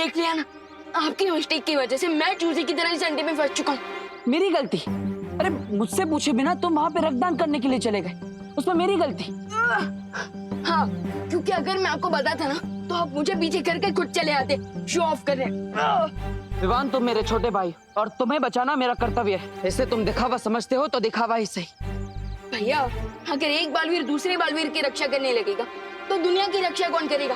देख लिया ना, आपकी मिस्टेक की वजह से मैं चूजे की तरह संडे में फंस चुका हूँ। मेरी गलती? अरे मुझसे पूछे बिना तुम वहाँ पे रक्तदान करने के लिए चले गए, उसमें मेरी गलती? हाँ, क्योंकि अगर मैं आपको बताता ना तो आप मुझे पीछे करके खुद चले आते शो ऑफ करने। विवान, तुम मेरे छोटे भाई और तुम्हें बचाना मेरा कर्तव्य है। इसे तुम दिखावा समझते हो तो दिखावा ही सही। भैया, अगर एक बालवीर दूसरे बालवीर की रक्षा करने लगेगा तो दुनिया की रक्षा कौन करेगा?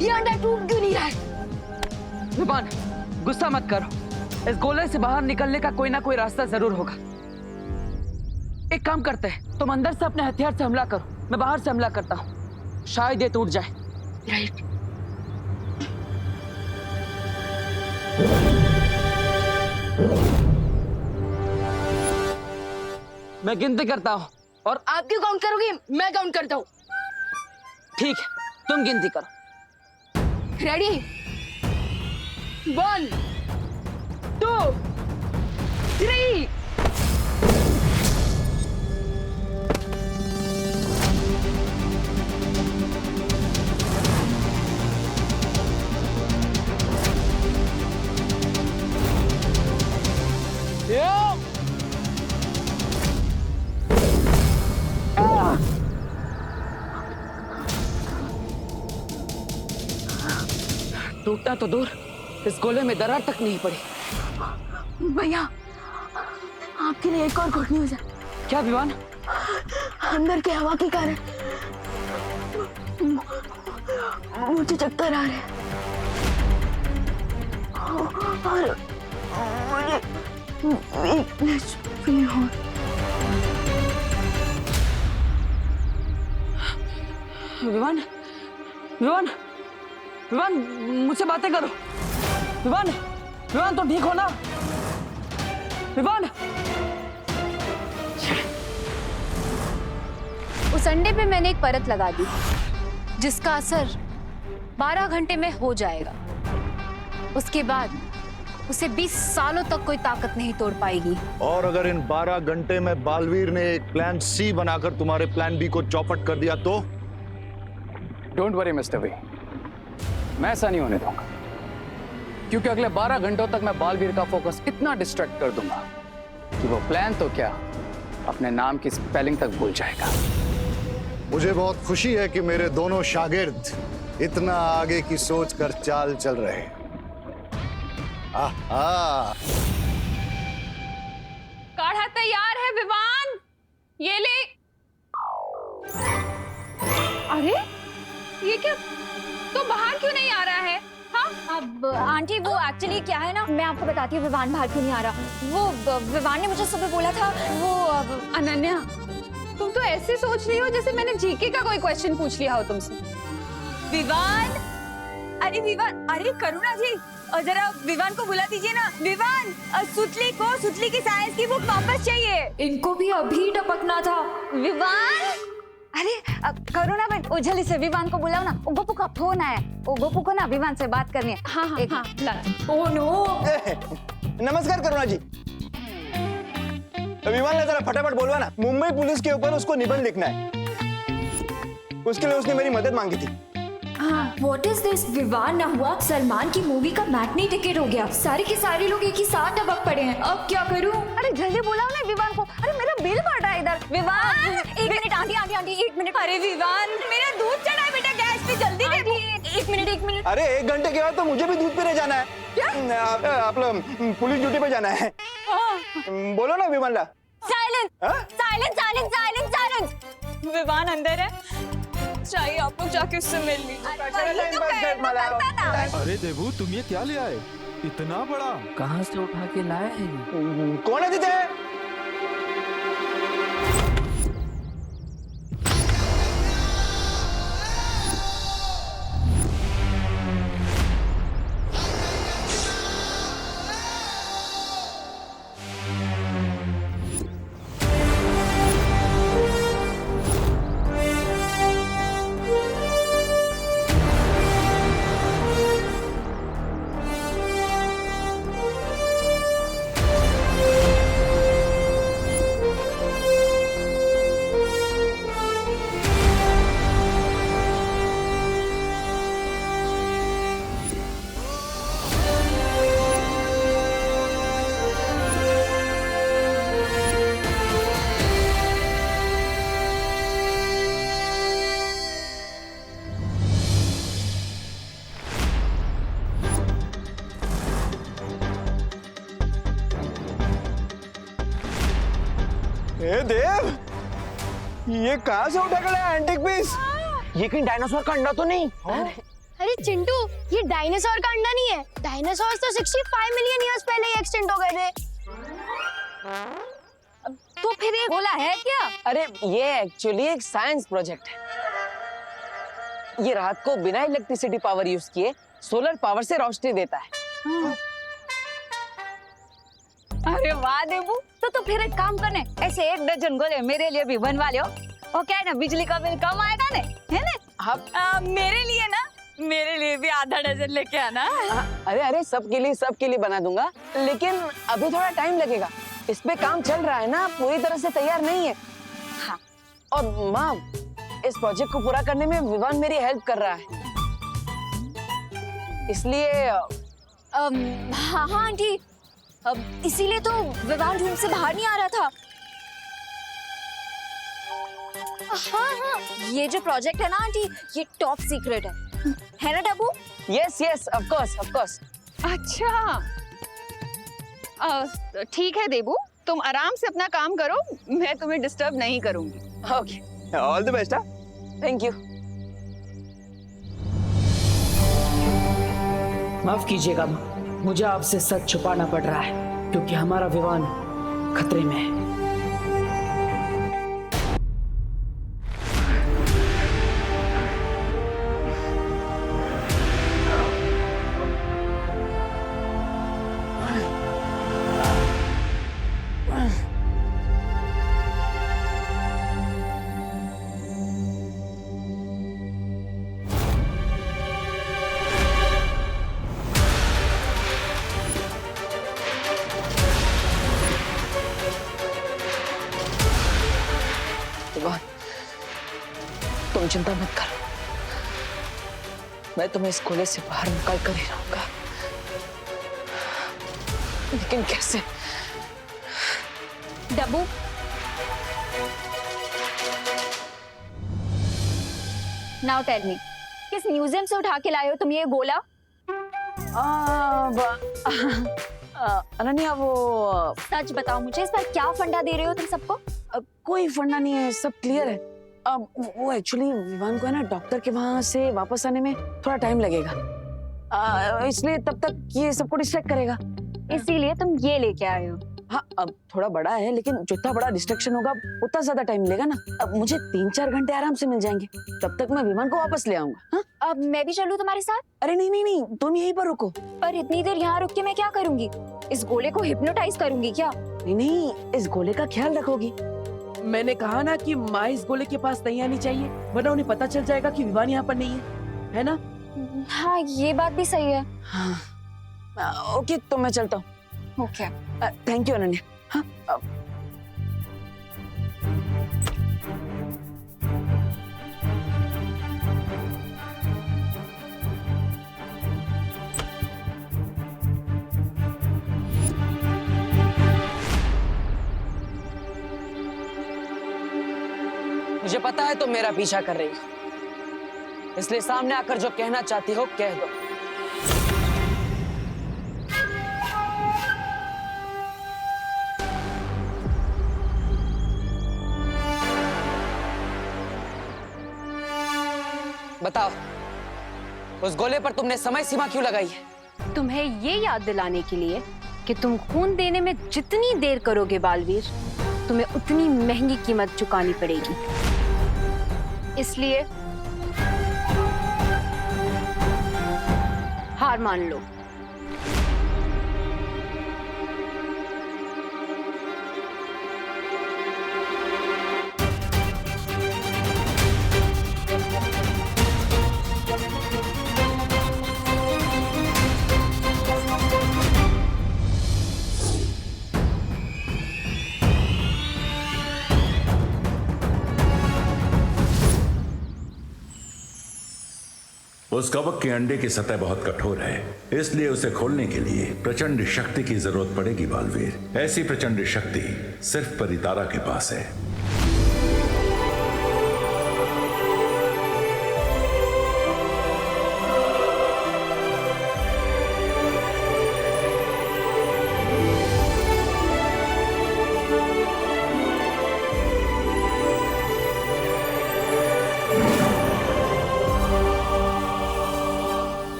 ये अंडा टूट क्यों नहीं रहा है? विवान, गुस्सा मत करो, इस गोले से बाहर निकलने का कोई ना कोई रास्ता जरूर होगा। एक काम करते हैं, तुम अंदर से अपने हथियार से हमला करो, मैं बाहर से हमला करता हूँ, शायद ये टूट जाए। राइट। मैं गिनती करता हूँ और आप क्यों काउंट करोगे? मैं काउंट करता हूँ। ठीक है, तुम गिनती करो। रेडी? 1 2 3। टूटना तो दूर, इस गोले में दरार तक नहीं पड़ी। भैया, आपके लिए एक और गुड न्यूज है। क्या विवान? अंदर के हवा के कारण मुझे चक्कर आ रहे हैं और मुझे वीकनेस फील हो। विवान, विवान, विवान, मुझसे बातें करो। विवान, विवान, तो ठीक हो ना? विवान। उस अंडे पे मैंने एक परत लगा दी जिसका असर 12 घंटे में हो जाएगा। उसके बाद उसे 20 सालों तक कोई ताकत नहीं तोड़ पाएगी। और अगर इन 12 घंटे में बालवीर ने एक प्लान सी बनाकर तुम्हारे प्लान बी को चौपट कर दिया तो? डोंट वरी मिस्टर वी, मैं ऐसा नहीं होने दूंगा, क्योंकि अगले 12 घंटों तक मैं बालवीर का फोकस इतना डिस्ट्रैक्ट कर दूंगा कि वो प्लान तो क्या, अपने नाम की स्पेलिंग तक भूल जाएगा। मुझे बहुत खुशी है कि मेरे दोनों शागिर्द इतना आगे की सोच कर चाल चल रहे हैं। आहा। काढ़ा तैयार है विवान, ये ले। अरे ये क्या, तो बाहर क्यों नहीं आ रहा है? हाँ अब आंटी, वो एक्चुअली क्या है ना, मैं आपको बताती हूँ विवान बाहर क्यों नहीं आ रहा। वो विवान ने मुझे सुबह बोला था, वो अनन्या, तुम तो ऐसे सोच रही हो जैसे मैंने जीके का कोई क्वेश्चन पूछ लिया हो तुमसे। विवान, अरे विवान, अरे करुणा जी, और जरा विवान को बुला दीजिए ना। विवान, सुतली की साइंस की बुक वापस चाहिए। इनको भी अभी टपकना था। विवान, अरे करुणा बहन, उजली से विवान को बुलाओ ना, गोपू का फोन आया, गोपू को ना विवान से बात करनी है। हाँ हाँ हाँ, ला। Oh no. नमस्कार करुणा जी। विमान ने जरा फटाफट बोलवा ना, मुंबई पुलिस के ऊपर उसको निबंध लिखना है, उसके लिए उसने मेरी मदद मांगी थी। What is this? विवान ना हुआ, सलमान की मूवी का मैटनी टिकट हो गया, सारे के सारे लोग एक ही साथ टपक पड़े हैं, अब क्या करूं? अरे जल्दी बुलाओ ना विवान को, अरे मेरा बिल बढ़ रहा है इधर। विवान, एक मिनट आंटी, 1 मिनट। अरे विवान, मेरा दूध चढ़ा है बेटा गैस पे, जल्दी दे। 1 मिनट। अरे 1 घंटे के बाद तो मुझे भी दूध पीने जाना है। क्या? आप लोग पुलिस ड्यूटी पे जाना है। बोलो ना विमान ला। साइलेंस। विवान अंदर है, चाहिए आप लोग जाके उससे मिल लीजिए। अरे देवू, तुम ये क्या ले आए? इतना बड़ा कहाँ से उठा के लाए हैं? कौन है दीदी? ए देव, ये कहाँ से उठा कर लाया एंटिक पीस? ये कहीं डायनासोर का अंडा तो नहीं? अरे चिंटू, ये डायनासोर का अंडा नहीं है। डायनासोर तो 65 मिलियन ईयर्स पहले ही एक्सटिंक्ट हो गए थे। तो फिर ये गोला है क्या? अरे ये एक्चुअली एक साइंस प्रोजेक्ट है। ये रात को बिना इलेक्ट्रिसिटी पावर यूज किए सोलर पावर से रोशनी देता है। अरे वाह देबू, तो फिर एक काम करने, ऐसे 1 दर्जन गोले मेरे लिए भी बनवा लो। और क्या है ना, बिजली का बिल कम आएगा ना, है ना? मेरे लिए भी आधा डजन लेके आना। अरे सबके लिए बना दूंगा, लेकिन अभी थोड़ा टाइम लगेगा। इस पे काम चल रहा है ना, पूरी तरह से तैयार नहीं है। हाँ। और माँ, इस प्रोजेक्ट को पूरा करने में विवान मेरी हेल्प कर रहा है, इसलिए हाँ आंटी, इसीलिए तो विवान रूम से बाहर नहीं आ रहा था। हाँ, ये जो प्रोजेक्ट है ना आंटी, ये टॉप सीक्रेट है ना डब्बू? Yes of course. अच्छा, ठीक है देबू, तुम आराम से अपना काम करो, मैं तुम्हें डिस्टर्ब नहीं करूंगी। Okay, all the best. Thank you. माफ कीजिएगा माँ, मुझे आपसे सच छुपाना पड़ रहा है क्योंकि हमारा विवान खतरे में है। तुम चिंता मत करो, मैं तुम्हें इस गोले से बाहर निकाल कर ही रहूंगा, लेकिन कैसे? डब्बू, नाउ टेल मी, किस म्यूजियम से उठा के लाए हो तुम ये गोला? अनन्या, वो सच बताओ मुझे, इस पर क्या फंडा दे रहे हो तुम सबको? कोई फंडा नहीं है, सब क्लियर है। वो एक्चुअली विवान को है ना, डॉक्टर के वहां से वापस आने में थोड़ा टाइम लगेगा, इसलिए तब तक ये सबको डिस्ट्रैक्ट करेगा, इसीलिए तुम ये लेके आए हो। हाँ, अब थोड़ा बड़ा है, लेकिन जितना बड़ा डिस्ट्रैक्शन होगा उतना ज्यादा टाइम मिलेगा ना। अब मुझे 3-4 घंटे आराम से मिल जाएंगे, तब तक मैं विमान को वापस ले आऊंगा। हाँ? अब मैं भी चलूं तुम्हारे साथ? अरे नहीं, तुम यहीं पर रुको। पर इतनी देर यहाँ रुक के मैं क्या करूंगी? इस गोले को हिप्नोटाइज करूंगी क्या? नहीं, इस गोले का ख्याल रखोगी। मैंने कहा ना कि माँ इस गोले के पास नहीं आनी चाहिए, वरना उन्हें पता चल जाएगा कि विवान यहाँ पर नहीं है ना? हाँ, ये बात भी सही है। हाँ। ओके, तो मैं चलता हूँ। Okay, thank you Ananya. हाँ, मुझे पता है तुम मेरा पीछा कर रही हो, इसलिए सामने आकर जो कहना चाहती हो कह दो। बताओ, उस गोले पर तुमने समय सीमा क्यों लगाई है? तुम्हें ये याद दिलाने के लिए कि तुम खून देने में जितनी देर करोगे बालवीर, तुम्हें उतनी महंगी कीमत चुकानी पड़ेगी। इसलिए हार मान लो। उस कवक के अंडे की सतह बहुत कठोर है, इसलिए उसे खोलने के लिए प्रचंड शक्ति की जरूरत पड़ेगी बालवीर। ऐसी प्रचंड शक्ति सिर्फ परितारा के पास है।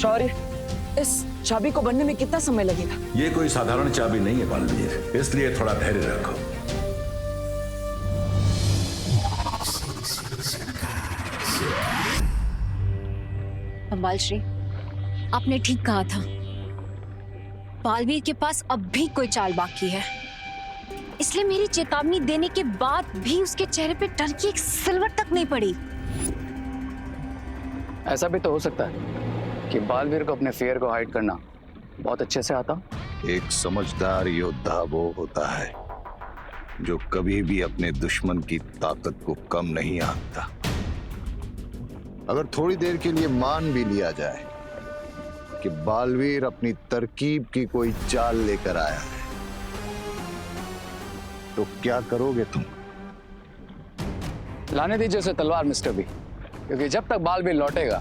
शौर्य, इस चाबी को बनने में कितना समय लगेगा? ये कोई साधारण चाबी नहीं है बालवीर, इसलिए थोड़ा धैर्य रखो। अंबाल श्री, आपने ठीक कहा था, बालवीर के पास अब भी कोई चाल बाकी है। इसलिए मेरी चेतावनी देने के बाद भी उसके चेहरे पे डर की एक सिलवट तक नहीं पड़ी। ऐसा भी तो हो सकता है कि बालवीर को अपने फियर को हाइड करना बहुत अच्छे से आता। एक समझदार योद्धा वो होता है जो कभी भी अपने दुश्मन की ताकत को कम नहीं आंकता। अगर थोड़ी देर के लिए मान भी लिया जाए कि बालवीर अपनी तरकीब की कोई चाल लेकर आया है, तो क्या करोगे तुम? लाने दीजिए उसे तलवार मिस्टर बी, क्योंकि जब तक बालवीर लौटेगा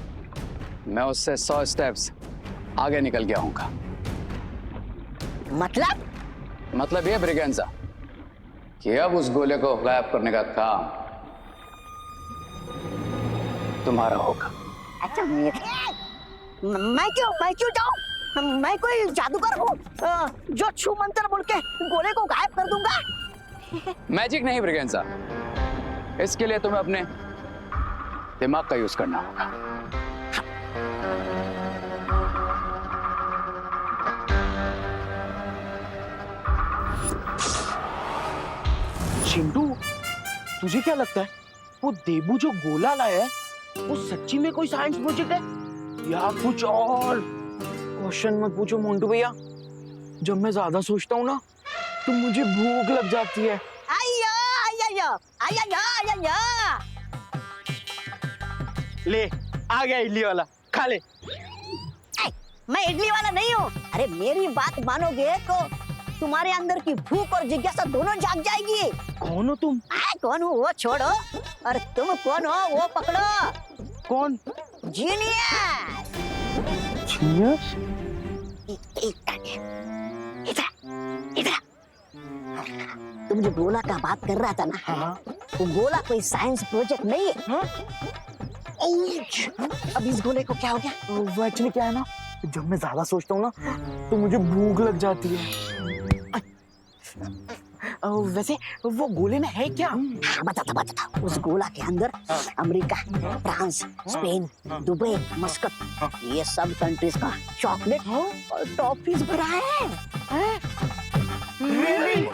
मैं उससे 100 स्टेप्स आगे निकल गया हूँगा। मतलब ये ब्रिगेंजा कि अब उस गोले को गायब करने का काम तुम्हारा होगा। अच्छा, मैं क्यों जाऊं? मैं कोई जादूगर हूँ जो छू मंत्र बोल के गोले को गायब कर दूंगा? मैजिक नहीं ब्रिगेंजा, इसके लिए तुम्हें अपने दिमाग का यूज करना होगा। चिंटू, तुझे क्या लगता है वो देबू जो गोला लाया है वो सच्ची में कोई साइंस प्रोजेक्ट है या कुछ और? क्वेश्चन मत पूछो मोंटू भैया, जब मैं ज्यादा सोचता हूँ ना तो मुझे भूख लग जाती है। ले, आ गया इडली वाला, खा ले। मैं इडली वाला नहीं हूँ। अरे मेरी बात मानोगे तो तुम्हारे अंदर की भूख और जिज्ञासा दोनों जाग जाएगी। कौन हो तुम? कौन हूँ वो छोड़ो, और तुम कौन हो वो पकड़ो। कौन? जीनियस। जीनियस? इधर तुम जो गोला का बात कर रहा था ना, वो गोला कोई साइंस प्रोजेक्ट नहीं है। अब इस गोले को क्या हो गया? वो एक्चुअली क्या है ना, जब मैं ज्यादा सोचता हूँ ना तो मुझे भूख लग जाती है। वैसे वो गोले में है क्या? बता। उस गोला के अंदर America, France, Spain, Dubai, Muscat, ये सब कंट्रीज का चॉकलेट और टॉफीज भरा है। Really?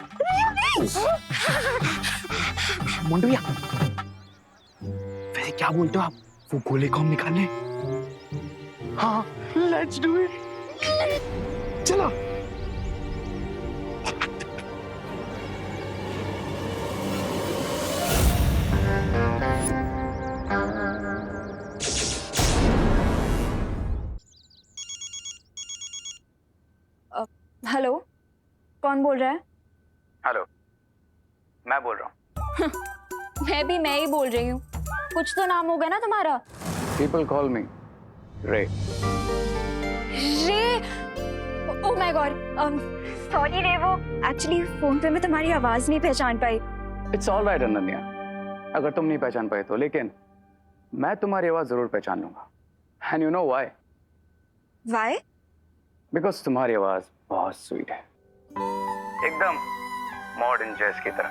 मोंटू भैया, वैसे क्या बोलते हो आप, वो गोले को हम निकाल लें? हाँ, लेट्स डू इट। चलो। हेलो, कौन बोल रहा है? हेलो, मैं बोल रहा हूँ। मैं ही बोल रही हूँ। कुछ तो नाम होगा ना तुम्हारा? People call me रे। रे? ओह माय गॉड, सॉरी रे, वो एक्चुअली फोन पे मैं तुम्हारी आवाज नहीं पहचान पाई। It's all right अनन्या, अगर तुम नहीं पहचान पाए तो, लेकिन मैं तुम्हारी आवाज जरूर पहचान लूंगा। And you know why? Why? Because तुम्हारी आवाज बहुत स्वीट है, एकदम मॉडर्न जैज की तरह।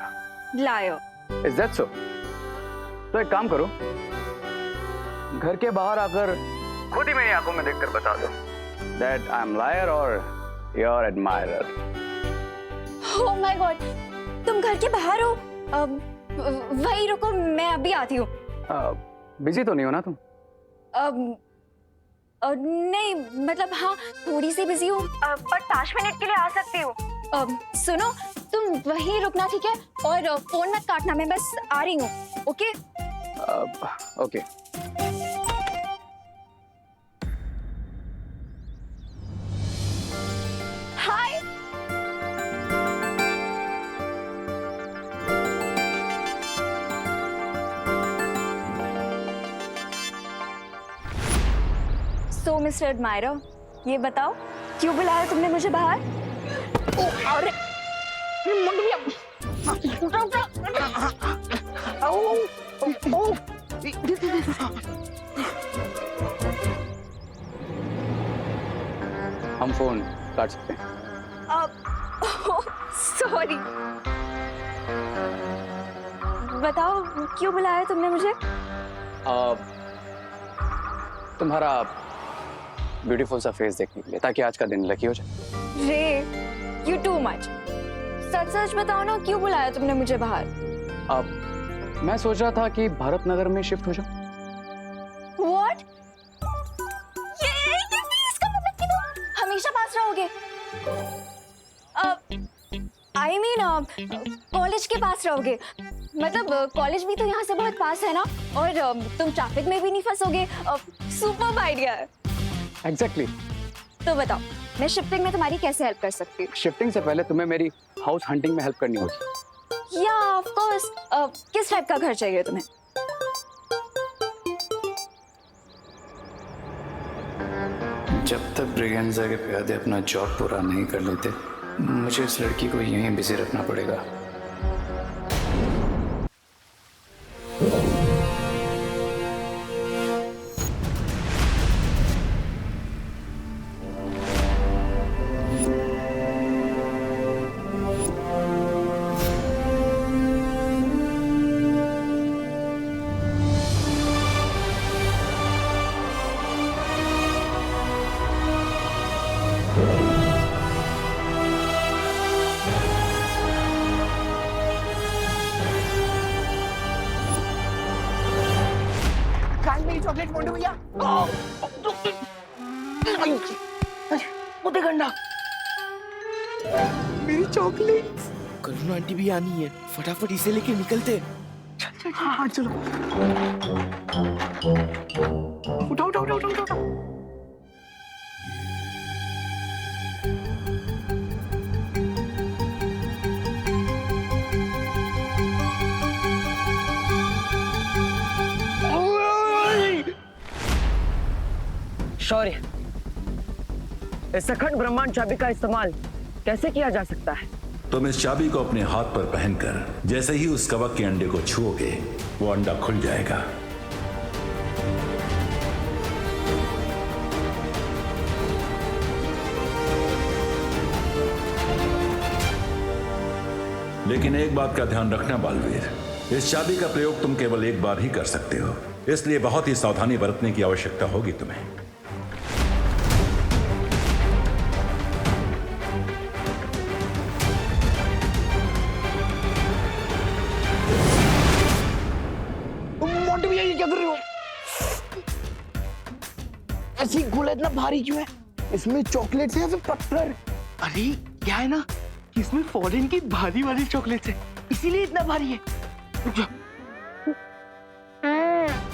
लायो। Is that so? तो एक काम करो, घर के बाहर आकर खुद ही मेरी आंखों में देखकर बता दो that I'm liar or your admirer. Oh my God, तुम घर के बाहर हो? वही रुको, मैं अभी आती हूँ। बिजी तो नहीं हो ना तुम? नहीं, मतलब हाँ, थोड़ी सी बिजी हूँ, पर 5 मिनट के लिए आ सकती हूँ। सुनो, तुम वहीं रुकना, ठीक है? और फोन मत काटना, मैं बस आ रही हूँ। ओके? ओके। हाय। सो मिस्टर एडमायरर, ये बताओ क्यों बुलाया तुमने मुझे बाहर? अरे हम फोन काट सकते हैं। सॉरी। बताओ क्यों बुलाया तुमने मुझे? तुम्हारा ब्यूटीफुल सा फेस देखने के लिए, ताकि आज का दिन लकी हो जाए। रे यू टू मच। सच सच बताओ ना, क्यों बुलाया तुमने मुझे बाहर? मैं सोच रहा था कि भारत नगर में शिफ्ट हो जाऊं। What? ये इसका मतलब कि तुम हमेशा पास रहोगे? I mean कॉलेज के पास रहोगे? मतलब कॉलेज भी तो यहाँ से बहुत पास है ना, और तुम ट्रैफिक में भी नहीं फंसोगे। सुपर आइडिया है। एग्जैक्टली। तो बताओ, मैं शिफ्टिंग में तुम्हारी कैसे हेल्प कर सकती हूँ? शिफ्टिंग से पहले तुम्हें मेरी हाउस हंटिंग में हेल्प करनी होगी। या ऑफ कोर्स। किस टाइप का घर चाहिए तुम्हें? जब तक ब्रिगेंजा के प्यादे अपना जॉब पूरा नहीं कर लेते, मुझे इस लड़की को यहीं बिजी रखना पड़ेगा। चॉकलेट मोंटू भैया। वो देख अंडा, मेरी चॉकलेट। करुणा आंटी भी आनी है, फटाफट इसे लेके निकलते। चल चल हाँ चलो। उठाओ उठाओ उठाओ उठाओ। शौर्य, इस अखंड ब्रह्मांड चाबी का इस्तेमाल कैसे किया जा सकता है? तुम इस चाबी को अपने हाथ पर पहनकर जैसे ही उस कवक के अंडे को छुओगे, वो अंडा खुल जाएगा। लेकिन एक बात का ध्यान रखना बालवीर, इस चाबी का प्रयोग तुम केवल एक बार ही कर सकते हो, इसलिए बहुत ही सावधानी बरतने की आवश्यकता होगी तुम्हें। मोंटू भैया ये क्या कर रहे हो? ऐसी गोला इतना भारी क्यों है? इसमें चॉकलेट है या फिर पत्थर? अरे क्या है ना, इसमें फॉरेन की भारी वाली चॉकलेट है, इसीलिए इतना भारी है।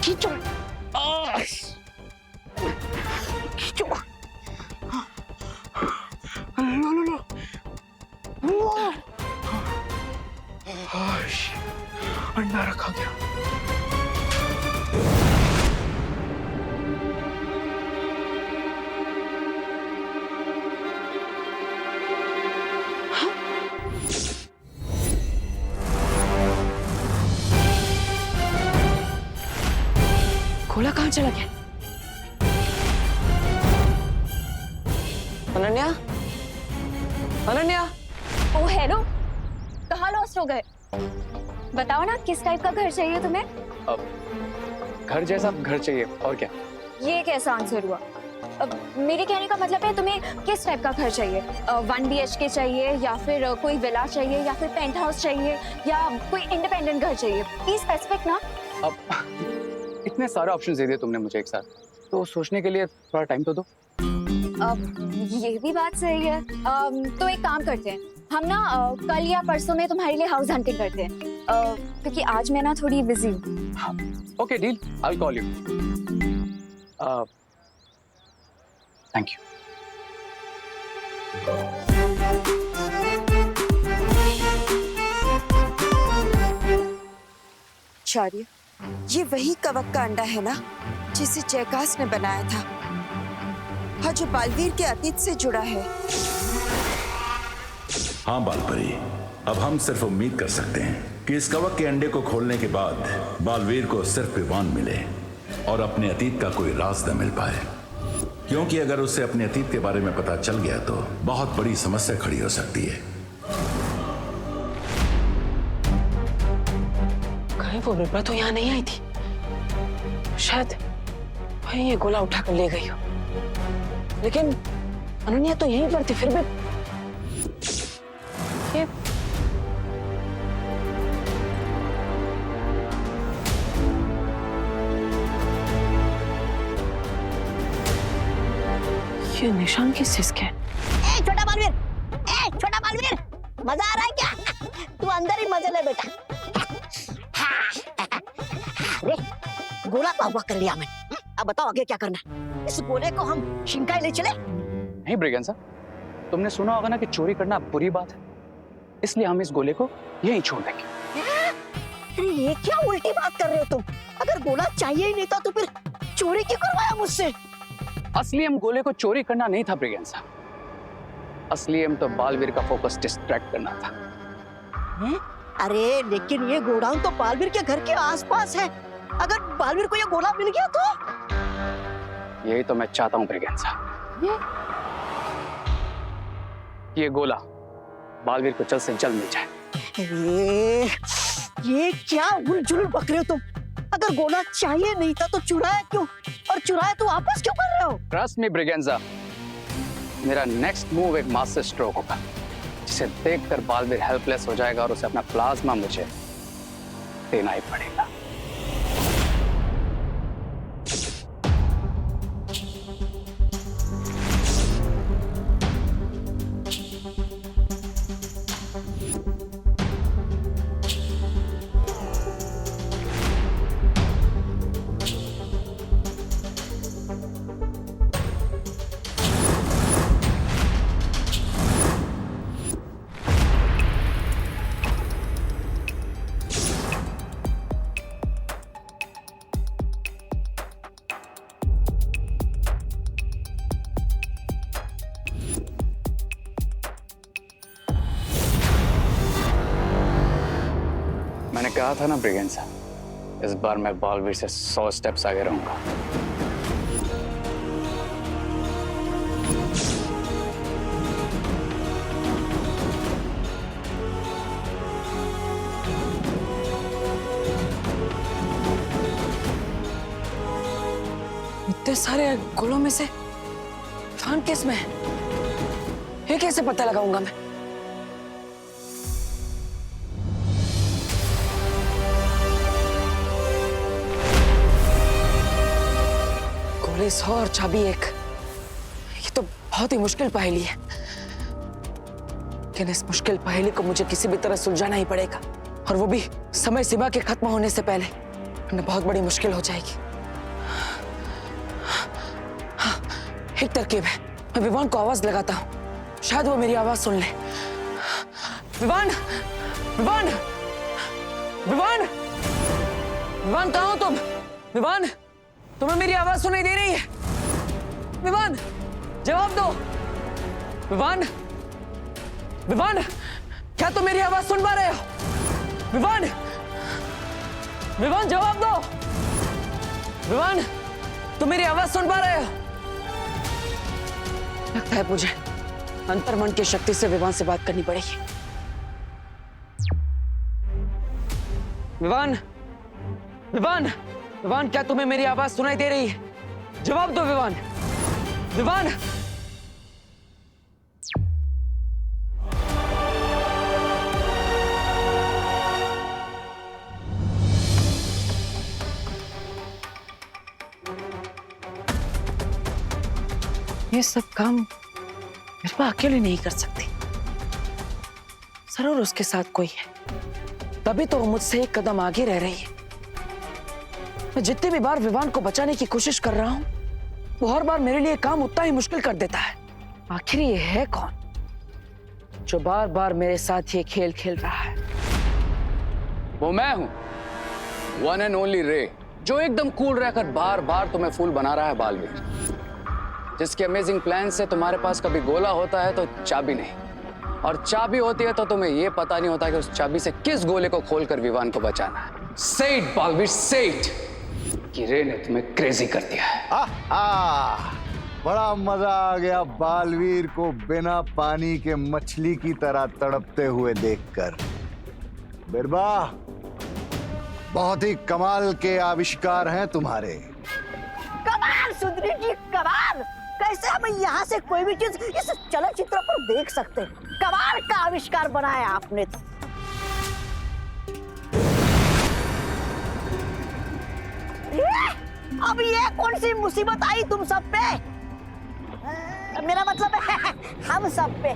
खींचो खींचो। लो लो लो। अंडा रखा गया। गोला कहाँ चला गया? अनन्या, अनन्या। ओ हेलो, कहाँ लॉस्ट हो गए? बताओ ना, किस टाइप का घर चाहिए तुम्हें? घर जैसा घर चाहिए, और क्या? ये कैसा आंसर हुआ? मेरे कहने का मतलब है तुम्हें किस टाइप का घर चाहिए? 1 BHK चाहिए, या फिर कोई विला चाहिए, या फिर पेंट हाउस चाहिए, या कोई इंडिपेंडेंट घर चाहिए? प्लीज स्पेसिफिक ना। अब इतने सारे ऑप्शंस दे दिए तुमने मुझे एक साथ, तो सोचने के लिए थोड़ा टाइम तो दो। ये भी बात सही है। तो एक काम करते हैं, हम ना कल या परसों में तुम्हारे लिए हाउस हंटिंग करते हैं, क्योंकि आज मैं ना थोड़ी बिजी हूँ। Okay deal, I will call you. Thank you. Shaurya, ये वही कवक का अंडा है ना जिसे जयकास ने बनाया था और जो बालवीर के अतीत से जुड़ा है? हाँ बालपरी, अब हम सिर्फ उम्मीद कर सकते हैं कि इस कवक के अंडे को खोलने के बाद बालवीर को सिर्फ विवान मिले और अपने अतीत का कोई राज न मिल पाए, क्योंकि अगर उसे अपने अतीत के बारे में पता चल गया तो बहुत बड़ी समस्या खड़ी हो सकती है। कहीं वो निर्मला तो यहाँ नहीं आई थी, शायद वही ये गोला उठाकर ले गई हो। लेकिन अनन्या तो यहीं पर थी, फिर भी ये निशान किस चीज के? छोटा बालवीर, छोटा बालवीर, मजा आ रहा है क्या? तू अंदर ही मजे ले बेटा। अरे गोला तो अगवा कर लिया मैंने, अब बताओ आगे क्या करना है? इस गोले को हम शिंकाई ले चले? नहीं ब्रिगेंजा, तुमने सुना होगा ना कि चोरी करना बुरी बात है, इसलिए हम इस गोले को यहीं छोड़ देंगे। अरे ये क्या उल्टी बात कर रहे हो तुम? अगर गोला चाहिए ही नहीं था तो फिर चोरी क्यों करवाया मुझसे? असली हम गोले को चोरी करना नहीं था ब्रिगेंजा, असली हम तो बालवीर का फोकस डिस्ट्रैक्ट करना था। अरे लेकिन ये गोडाउन तो बालवीर के घर के आसपास है, अगर बालवीर को ये गोला मिल गया तो? यही तो मैं चाहता हूँ ब्रिगेंजा, ये गोला बालवीर को जल्द से जल्द मिल जाए। ये क्या उलझुल बक रहे हो तुम? अगर गोला चाहिए नहीं था तो चुराया क्यों, और चुराया तो वापस क्यों कर रहे हो? ट्रस्ट मी ब्रिगेंजा, मेरा नेक्स्ट मूव एक मास्टर स्ट्रोक होगा, जिसे देखकर बालवीर हेल्पलेस हो जाएगा और उसे अपना प्लाज्मा मुझे देना ही पड़ेगा। मैंने कहा था ना ब्रिगेंजा, इस बार मैं बालवीर से 100 स्टेप्स आगे रहूंगा। इतने सारे गोलों में से विवान किस में है? ये कैसे पता लगाऊंगा मैं? गोले 100 और चाबी 1, ये तो बहुत ही मुश्किल पहेली है। लेकिन इस मुश्किल पहेली को मुझे किसी भी तरह सुलझाना ही पड़ेगा, और वो भी समय सीमा के खत्म होने से पहले, वरना बहुत बड़ी मुश्किल हो जाएगी। एक तरकीब है, मैं विवान को आवाज लगाता हूँ, शायद वो मेरी आवाज सुन ले। विवान, विवान, विवान, विवान कहाँ हो तुम? विवान, तुम्हें मेरी आवाज सुनाई दे रही है? विवान, जवाब दो। विवान, विवान, क्या तुम मेरी आवाज सुन पा रहे हो? विवान, विवान जवाब दो। विवान, तुम मेरी आवाज सुन पा रहे हो? लगता है मुझे अंतर्मन की शक्ति से विवान से बात करनी पड़ेगी। विवान, विवान, विवान, क्या तुम्हें मेरी आवाज सुनाई दे रही है? जवाब दो विवान। विवान, ये सब काम मेरे पास अकेले नहीं कर सकती, जरूर उसके साथ कोई है, तभी तो वो मुझसे एक कदम आगे रह रही है। मैं जितनी भी बार विवान को बचाने की कोशिश कर रहा हूं, वो हर बार मेरे लिए काम उतना ही मुश्किल कर देता है। आखिर ये है कौन जो बार बार मेरे साथ ये खेल खेल रहा है? वो मैं हूं, वन एंड ओनली रे, जो एकदम कूल रहकर बार बार तुम्हें फूल बना रहा है बालवीर, जिसके अमेजिंग प्लान से तुम्हारे पास कभी गोला होता है तो चाबी नहीं, और चाबी होती है तो तुम्हें यह पता नहीं होता कि उस चाबी से किस गोले को खोलकर विवान को बचाना है। से इट बालवीर, से इट, कि रे ने तुम्हें क्रेजी कर दिया है। बड़ा मजा आ गया बालवीर को बिना पानी के मछली की तरह तड़पते हुए देखकर। बिरबा, बहुत ही कमाल के आविष्कार हैं तुम्हारे। कमाल सुंदरी जी, कमाल। कैसे हम यहाँ से कोई भी चीज इस चलचित्र पर देख सकते हैं। कमाल का आविष्कार बनाया आपने तो। अब ये कौन सी मुसीबत आई तुम सब पे? मेरा मतलब है हम सब पे।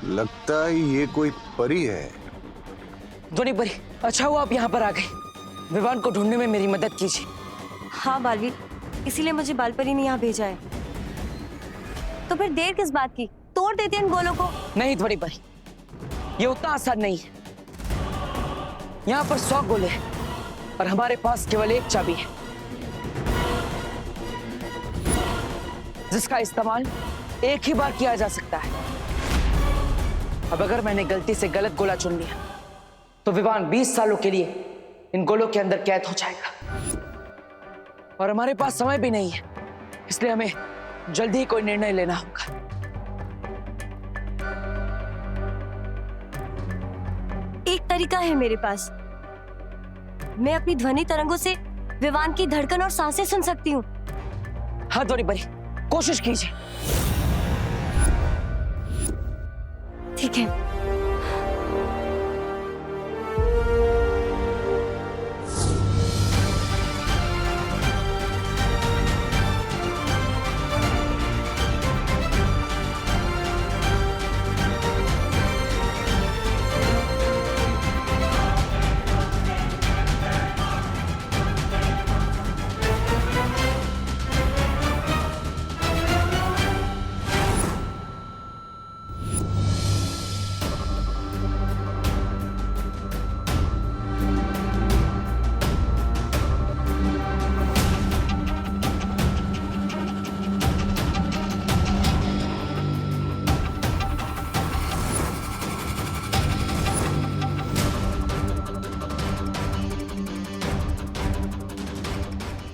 लगता है ये कोई परी है। धोनी परी, अच्छा हुआ आप यहाँ पर आ गए। विवान को ढूंढने में मेरी मदद कीजिए। हाँ बालवीर, इसीलिए मुझे बालपरी ने यहाँ भेजा है। तो फिर देर किस बात की? तोड़ देते इन गोलों को। नहीं धोनी परी, ये उतना आसान नहीं है। यहाँ पर 100 गोले हैं और हमारे पास केवल एक चाबी है, जिसका इस्तेमाल एक ही बार किया जा सकता है। अब अगर मैंने गलती से गलत गोला चुन लिया तो विवान 20 सालों के लिए इन गोलों के अंदर कैद हो जाएगा। और हमारे पास समय भी नहीं है, इसलिए हमें जल्दी ही कोई निर्णय लेना होगा। एक तरीका है मेरे पास। मैं अपनी ध्वनि तरंगों से विवान की धड़कन और सांसें सुन सकती हूँ। हाँ धोनी परी, कोशिश कीजिए। ठीक है।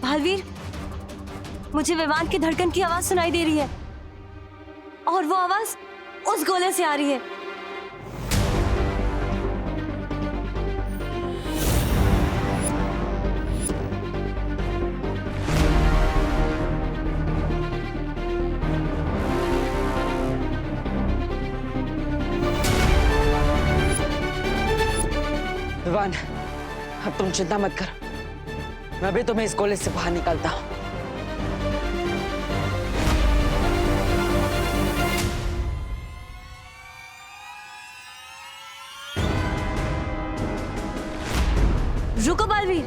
बालवीर, मुझे विवान की धड़कन की आवाज सुनाई दे रही है और वो आवाज उस गोले से आ रही है। विवान, अब तुम चिंता मत करो, मैं भी तुम्हें इस गोले से बाहर निकालता हूं। रुको बालवीर,